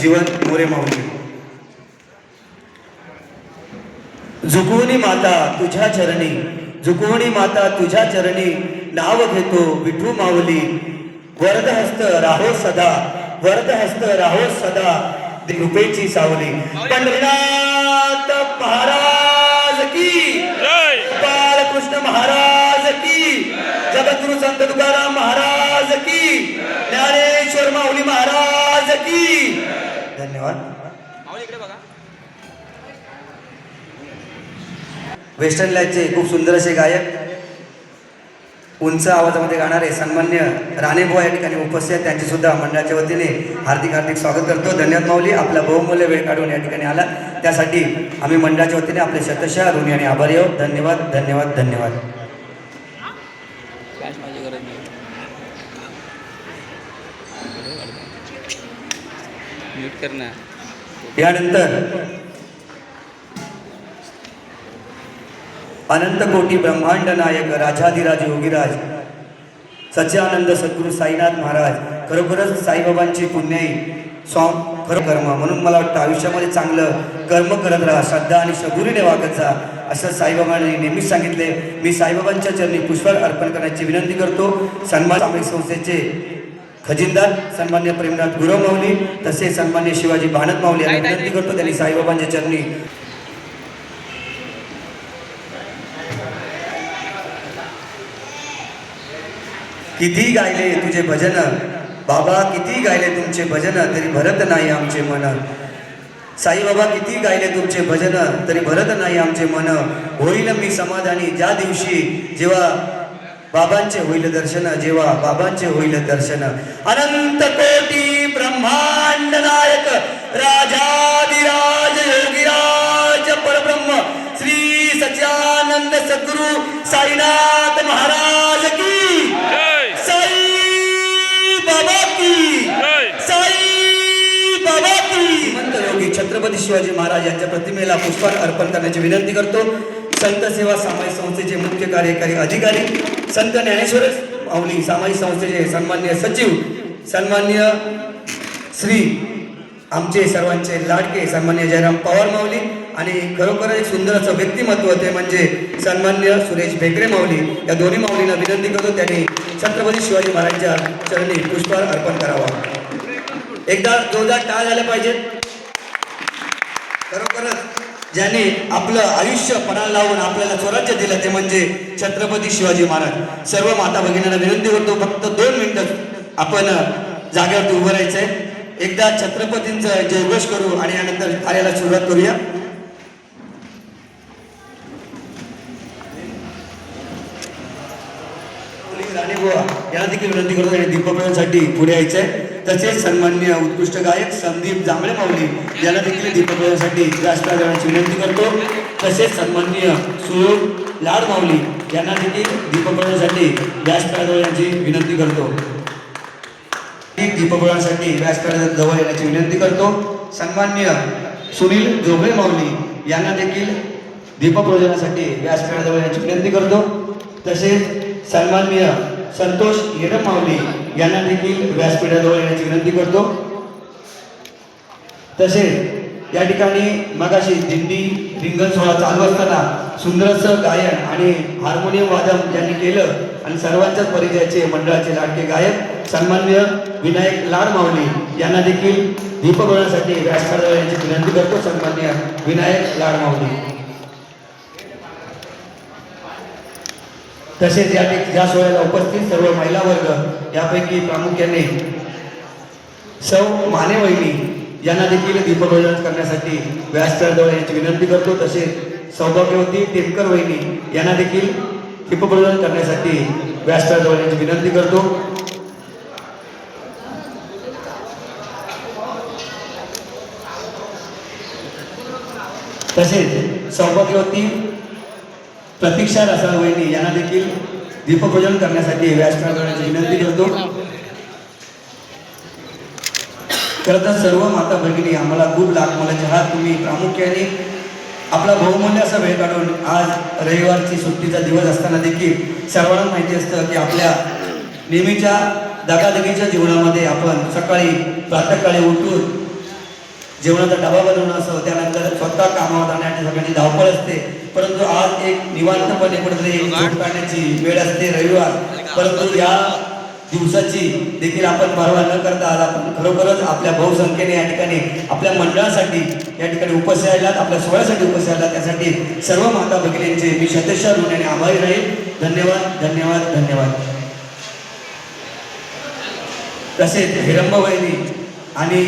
जीवन मोरे माऊली. झुकवणी माता तुझ्या चरणी, झुकवणी माता तुझ्या चरणी, नाव घेतो विठू माऊली. वरदहस्त राहो सदा, वरदहस्त राहो सदा, कृपेची सावली. पंढरीनाथ महाराज की, बालकृष्ण महाराज की, जगद्गुरु संत तुकाराम महाराज की, ज्ञानेश्वर माऊली महाराज की. धन्यवाद. वेस्टर्न लॅजचे खूप सुंदर असे गायक, उंच आवाजामध्ये गाणारे सन्मान्य राणेबुवा या ठिकाणी उपस्थित आहेत. त्यांचे सुद्धा मंडळाच्या वतीने हार्दिक हार्दिक स्वागत करतो. धन्यवाद माऊली, आपला बहुमूल्य वेळ काढून या ठिकाणी आला, त्यासाठी आम्ही मंडळाच्या वतीने आपले शतशः ऋणी आणि आभारी आहोत. धन्यवाद धन्यवाद धन्यवाद. यानंतर अनंत कोटी ब्रह्मांड नायक राजाधिराज योगीराज सच्चानंद सद्गुरू साईनाथ महाराज. खरोखरच साईबाबांची पुण्याई खरं कर्म, म्हणून मला वाटतं आयुष्यामध्ये चांगलं कर्म करत राहा, श्रद्धा आणि शबुरीने वागत जा, असं साईबाबांनी नेहमीच सांगितले. मी साईबाबांच्या चरणी पुष्प अर्पण करण्याची विनंती करतो. सन्मान सामाजिक संस्थेचे खजिनदार सन्मान्य प्रेमनाथ गुरव माऊली, तसेच सन्मान्य शिवाजी भानत माऊली यांना विनंती करतो त्यांनी साईबाबांच्या चरणी किती गायले तुझे भजन बाबा, किती गायले तुमचे भजन, तरी भरत नाही आमचे मन. साईबाबा किती गायले तुमचे भजन, तरी भरत नाही आमचे मन. होईल मी समाधानी ज्या दिवशी, जेव्हा बाबांचे होईल दर्शन, जेव्हा बाबांचे होईल दर्शन. अनंत कोटी ब्रह्मांड नायक राजाधिराज योगीराज परब्रह्म श्री सच्चानंद सद्गुरू साईनाथ महाराज की, छत्रपती शिवाजी महाराज यांच्या प्रतिमेला पुष्प अर्पण करण्याची विनंती करतो. संत सेवा सामाजिक संस्थेचे मुख्य कार्यकारी अधिकारी संत ज्ञानेश्वर माऊली सामाजिक संस्थेचे सन्मान्य सचिव, सन्मान्य श्री आमचे सर्वांचे लाडके सन्मान्य जयराम पवार माऊली, आणि खरोखर एक सुंदर असं व्यक्तिमत्व ते म्हणजे सन्मान्य सुरेश भेकरे माऊली. या दोन्ही माऊलींना विनंती करतो त्यांनी छत्रपती शिवाजी महाराजांच्या चरणी पुष्प अर्पण करावा. एकदा जोरदार टाळ झाले पाहिजे. खरोखरच ज्याने आपलं आयुष्य पणाला लावून आपल्याला स्वराज्य दिलं ते म्हणजे छत्रपती शिवाजी महाराज. सर्व माता भगिनींना विनंती करतो, फक्त 2 मिनिटं आपण जागेवरती उभं राहायचंय. एकदा छत्रपतींचं जयघोष करू आणि यानंतर कार्याला सुरुवात करूया. राणेबुवा यांना देखील विनंती करतो आणि दीपप्रज्वलनासाठी पुढे यायचंय. तसेच सन्मान्य उत्कृष्ट गायक संदीप जांभळे माऊली यांना देखील दीपप्रज्वलनासाठी व्यासपीठावर जाण्याची विनंती करतो. तसेच सन्मान्य सुयोग लाड माऊली यांना देखील दीपप्रज्वलनासाठी व्यासपीठावर येण्याची विनंती करतो. दीपप्रज्वलनासाठी व्यासपीठाजवळ येण्याची विनंती करतो. सन्मान्य सुनील जोगळे माऊली यांना देखील दीपप्रज्वलनासाठी व्यासपीठाजवळ येण्याची विनंती करतो. तसेच सन्मान्य संतोष येडम माऊली यांना देखील व्यासपीठाजवळ येण्याची विनंती करतो. तसेच या ठिकाणी मगाशी दिंडी रिंगण सोहळा चालू असताना सुंदरसं गायन आणि हार्मोनियम वादन यांनी केलं आणि सर्वांच्याच परिचयाचे मंडळाचे लाडके गायक सन्मान्य विनायक लाड माऊली यांना देखील दीपप्रज्वलनासाठी व्यासपीठाजवळ येण्याची विनंती करतो. सन्मान्य विनायक लाड माऊली. तसेच या सोहळ्याला उपस्थित सर्व महिला वर्ग, यापैकी प्रामुख्याने सौ मानेवहिनी यांना देखील दीपप्रज्वलन करण्यासाठी व्यासपीठाजवळ येण्याची विनंती करतो. तसेच सौभाग्यवती टेमकर वहिनी यांना देखील दीपप्रज्वलन करण्यासाठी व्यासपीठाजवळ येण्याची विनंती करतो. तसेच सौभाग्यवती प्रतीक्षा रसाळ वहिनी यांना देखील दीपप्रज्वलन करण्यासाठी व्यासपीठाजवळ येण्याची विनंती करतो. खरं तर सर्व माता भगिनी आम्हाला खूप लाख मोलाचे आहात. तुम्ही प्रामुख्याने आपला बहुमूल्य असा वेळ काढून आज रविवारची सुट्टीचा दिवस असताना देखील सर्वांना माहिती असतं की आपल्या नेहमीच्या दगादगीच्या जीवनामध्ये आपण सकाळी प्रातःकाळी उठून जेवणाचा डबा बनवणं असो, त्यानंतर स्वतः कामावर जाण्याची सगळ्यांची धावपळ असते. परंतु आज एक निवांतपणे कुठेतरी झोप काढण्याची वेळ असते रविवार. परंतु या दिवसाची देखील आपण पर्वा न करता आज आपण खरोखरच आपल्या बहुसंख्येने या ठिकाणी आपल्या मंडळासाठी या ठिकाणी उपस्थित राहिलात, आपल्या सोहळ्यासाठी उपस्थित राहिलात. त्यासाठी सर्व माता भगिनींचे मी शतशः ऋणाने आभारी राहील. धन्यवाद धन्यवाद धन्यवाद. तसेच हिरंब वहिनी आणि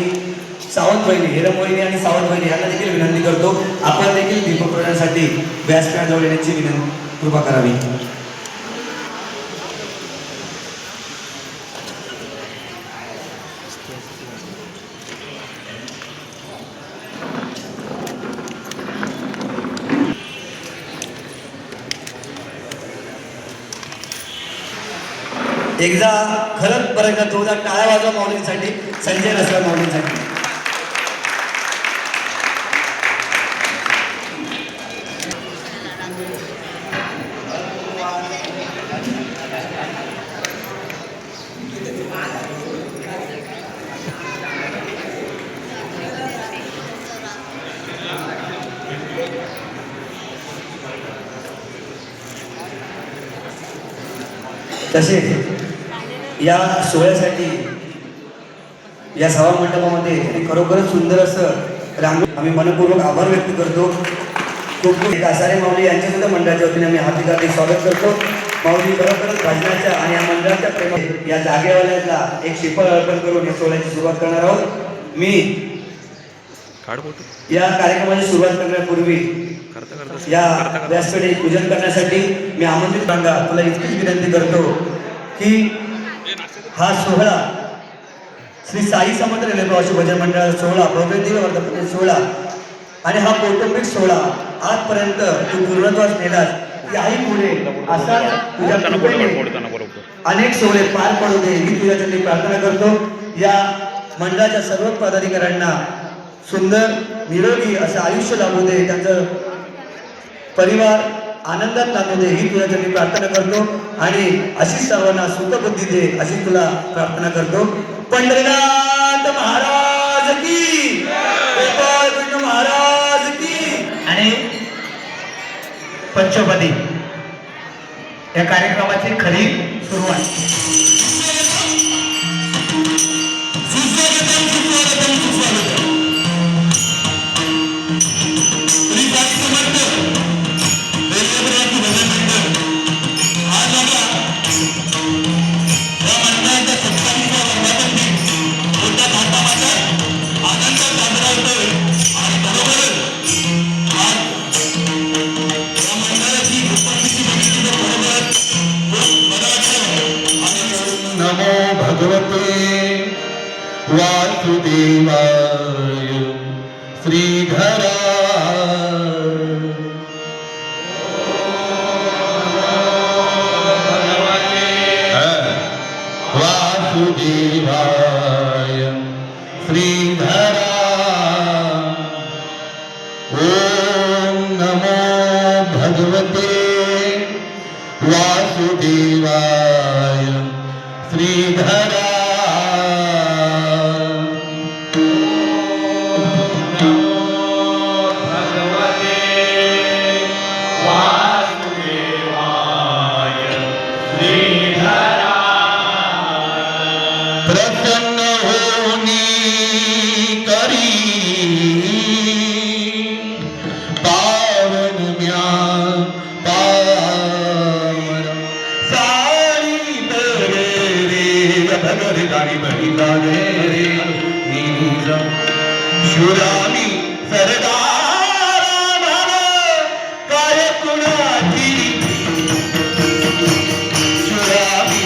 सावंत वहिनी, हिरंब वहिनी आणि सावंत वहिनी यांना देखील विनंती करतो, आपण देखील दीपक प्रदानासाठी व्यासपीठाजवळ येण्याची विनंती कृपा करावी. एकदा खरंच बरं का तुझा टाळ्या वाजवा माऊलींसाठी, संजय रसरा माऊलींसाठी. तसेच या सोहळ्यासाठी या सभा मंडपामध्ये खरोखरच सुंदर असं रांगोळी आम्ही मनपूर्वक आभार व्यक्त करतो. खूप खूप कासारे माऊली यांच्या सुद्धा मंडळाच्या वतीने आम्ही हार्दिक स्वागत करतो. माऊली खरोखरच भाजनाच्या आणि या मंडळाच्या प्रेमात या जागेवाल्याला एक श्रीफळ अर्पण करून या सोहळ्याची सुरुवात करणार आहोत. मी या कार्यक्रमाची सुरुवात करण्यापूर्वी या व्यासपीठाचे पूजन करण्यासाठी मी आमंत्रित सांगा तुला इतकीच विनंती करतो की हा सोहळा श्री साई समर्थ रेल्वे प्रवासी भजन मंडळाचा सोहळा, भव्य वर्धापन सोहळा आणि हा कौटुंबिक सोहळा आजपर्यंत तू पूर्णत्वास नेलास. याही पुढे असा तुझ्या अनेक सोहळे पार पडू दे ही तुझ्यासाठी प्रार्थना करतो. या मंडळाच्या सर्व पदाधिकाऱ्यांना सुंदर निरोगी असं आयुष्य लाभू दे, त्यांचं परिवार आनंदात लाभू दे ही तुझ्यासाठी प्रार्थना करतो आणि अशीच सर्वांना सुखबुद्धी दे अशी तुला प्रार्थना करतो. पंढरीनाथ महाराज की, गोपाळ महाराज की. आणि पंचपदी या कार्यक्रमाची खरी सुरुवात. नमो भगवते वासुदेवाय श्रीधरा. वासुदेवाय श्रीधरा. ओम नमो भगवते वासुदेवाय श्रीधरा. प्रसन्न होनी करी पावन म्या पावन सारी तरे रे भगरी गाडी बहिला रे नीज शुरामी सरदार काय कुणाची शुरामी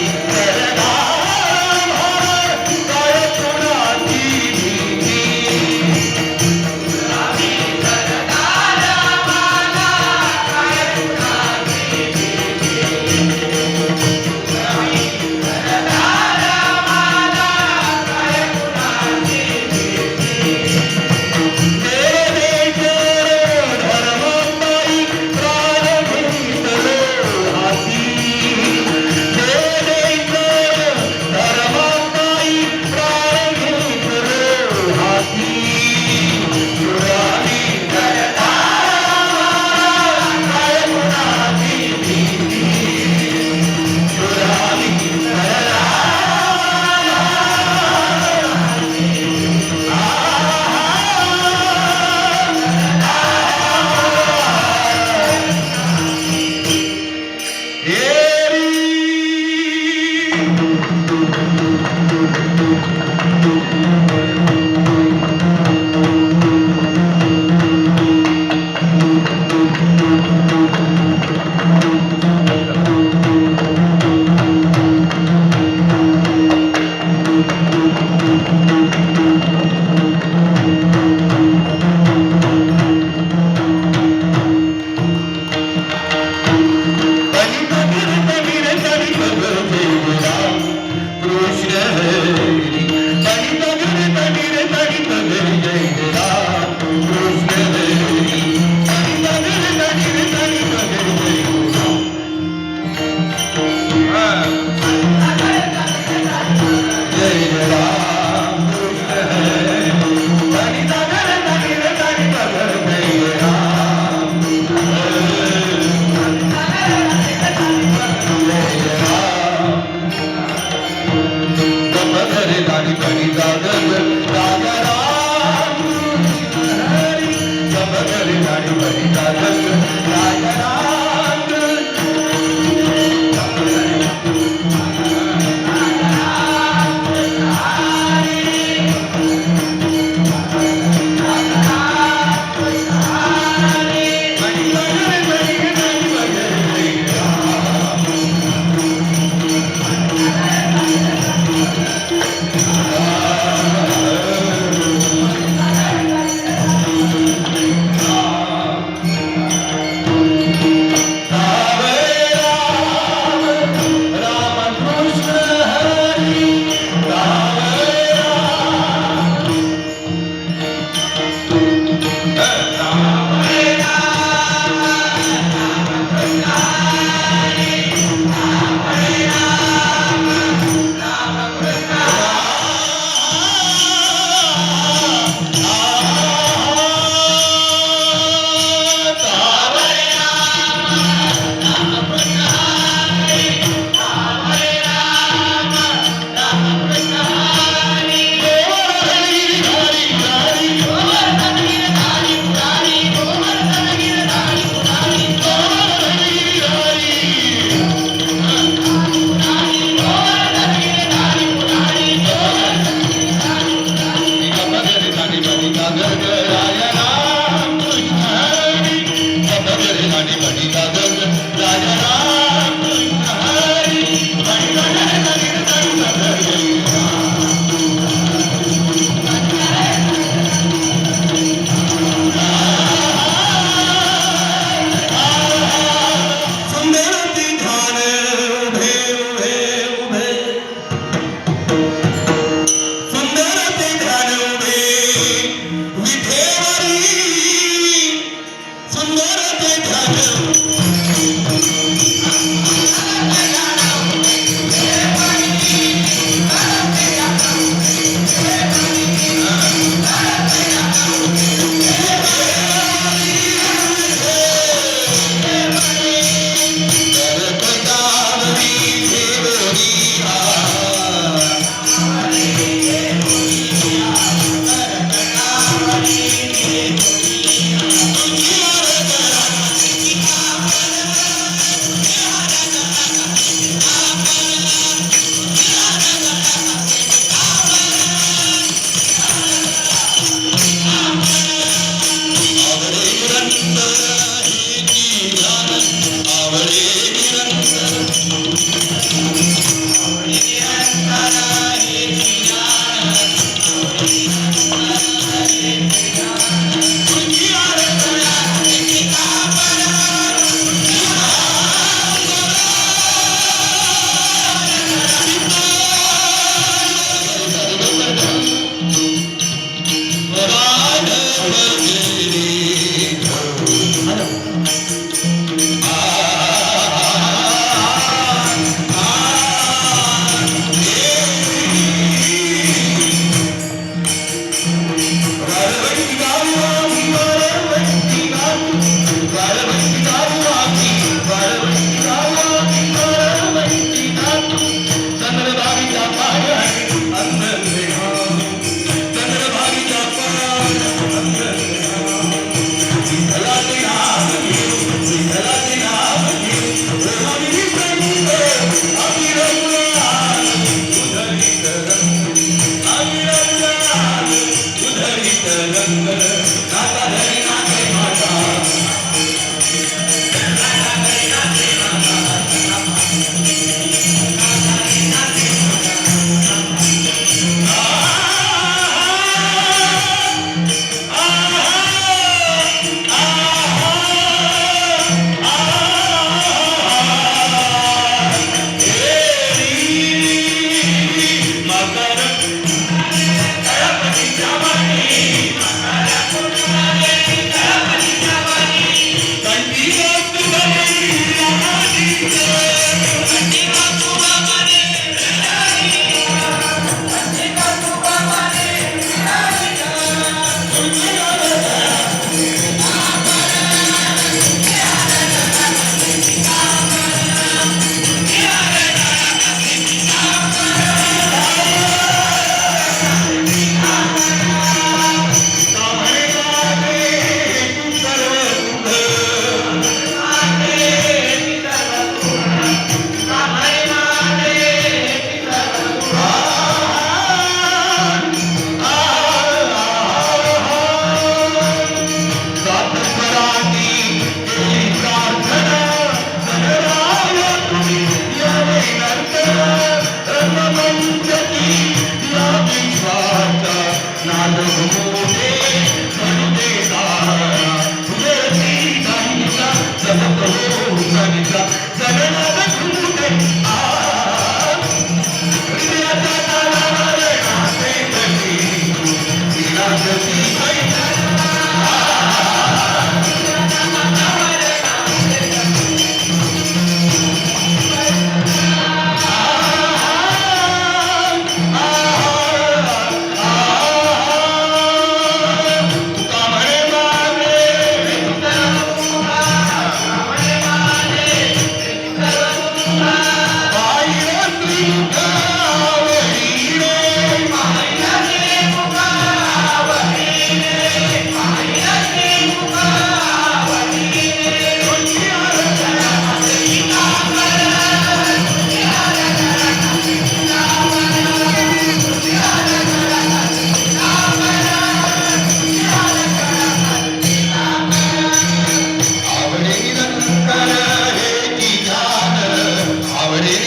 आवडे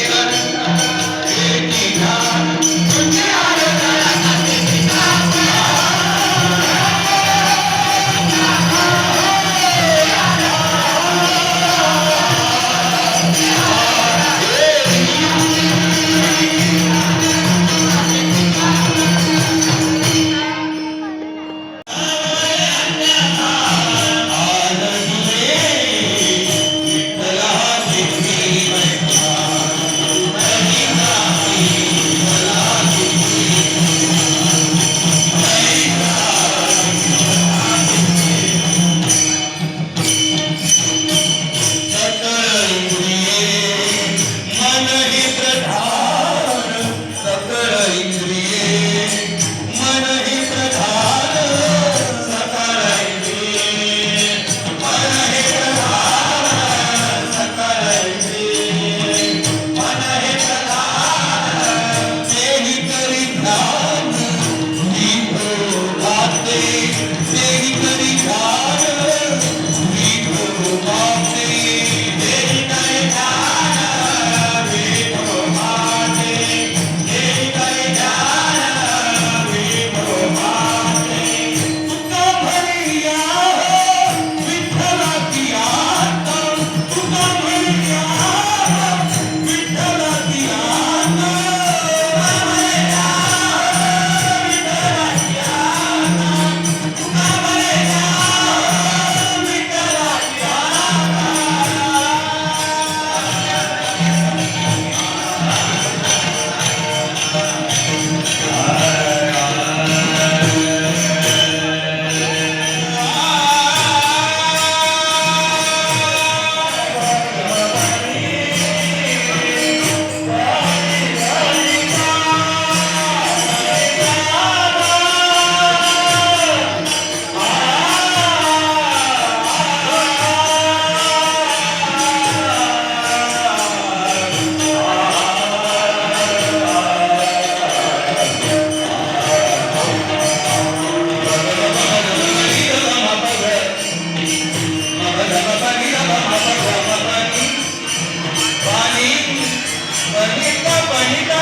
एकी ध्यान तुझे Bonita, bonita.